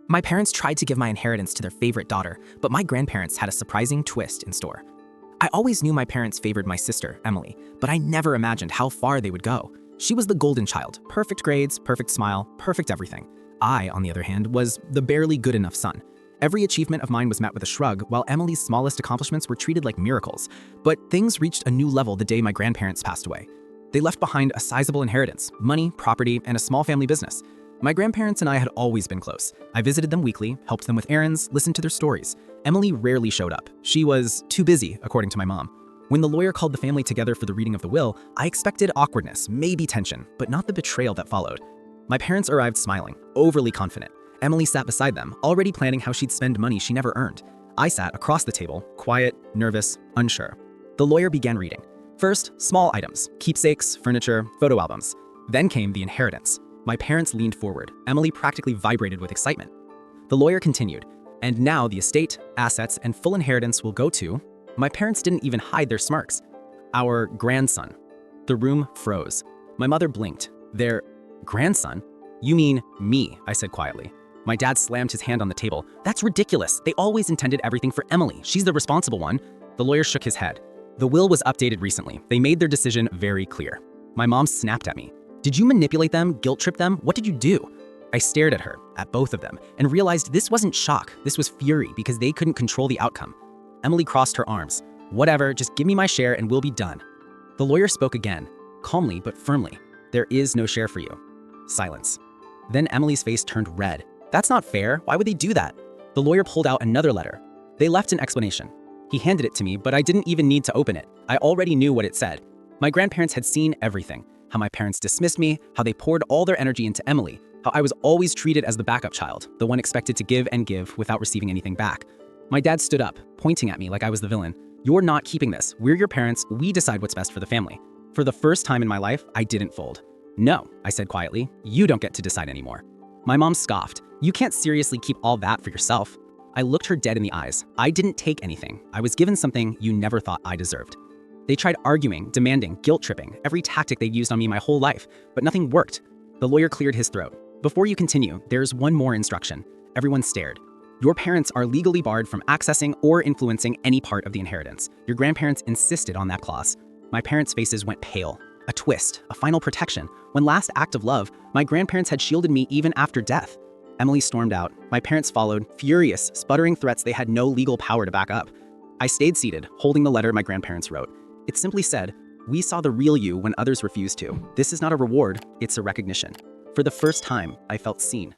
My parents tried to give my inheritance to their favorite daughter, but my grandparents had a surprising twist in store. I always knew my parents favored my sister, Emily, but I never imagined how far they would go. She was the golden child, perfect grades, perfect smile, perfect everything. I, on the other hand, was the barely good enough son. Every achievement of mine was met with a shrug, while Emily's smallest accomplishments were treated like miracles. But things reached a new level the day my grandparents passed away. They left behind a sizable inheritance, money, property, and a small family business. My grandparents and I had always been close. I visited them weekly, helped them with errands, listened to their stories. Emily rarely showed up. She was too busy, according to my mom. When the lawyer called the family together for the reading of the will, I expected awkwardness, maybe tension, but not the betrayal that followed. My parents arrived smiling, overly confident. Emily sat beside them, already planning how she'd spend money she never earned. I sat across the table, quiet, nervous, unsure. The lawyer began reading. First, small items, keepsakes, furniture, photo albums. Then came the inheritance. My parents leaned forward. Emily practically vibrated with excitement. The lawyer continued, and now the estate, assets, and full inheritance will go to... My parents didn't even hide their smirks. Our grandson. The room froze. My mother blinked. Their grandson? You mean me, I said quietly. My dad slammed his hand on the table. That's ridiculous. They always intended everything for Emily. She's the responsible one. The lawyer shook his head. The will was updated recently. They made their decision very clear. My mom snapped at me. Did you manipulate them, guilt trip them? What did you do? I stared at her, at both of them, and realized this wasn't shock. This was fury because they couldn't control the outcome. Emily crossed her arms. Whatever, just give me my share and we'll be done. The lawyer spoke again, calmly but firmly. There is no share for you. Silence. Then Emily's face turned red. That's not fair. Why would they do that? The lawyer pulled out another letter. They left an explanation. He handed it to me, but I didn't even need to open it. I already knew what it said. My grandparents had seen everything. How my parents dismissed me, how they poured all their energy into Emily, how I was always treated as the backup child, the one expected to give and give without receiving anything back. My dad stood up, pointing at me like I was the villain. You're not keeping this. We're your parents. We decide what's best for the family. For the first time in my life, I didn't fold. No, I said quietly, you don't get to decide anymore. My mom scoffed. You can't seriously keep all that for yourself. I looked her dead in the eyes. I didn't take anything. I was given something you never thought I deserved. They tried arguing, demanding, guilt-tripping, every tactic they'd used on me my whole life, but nothing worked. The lawyer cleared his throat. Before you continue, there's one more instruction. Everyone stared. Your parents are legally barred from accessing or influencing any part of the inheritance. Your grandparents insisted on that clause. My parents' faces went pale. A twist, a final protection. One last act of love, my grandparents had shielded me even after death. Emily stormed out. My parents followed, furious, sputtering threats they had no legal power to back up. I stayed seated, holding the letter my grandparents wrote. It simply said, we saw the real you when others refused to. This is not a reward, it's a recognition. For the first time, I felt seen.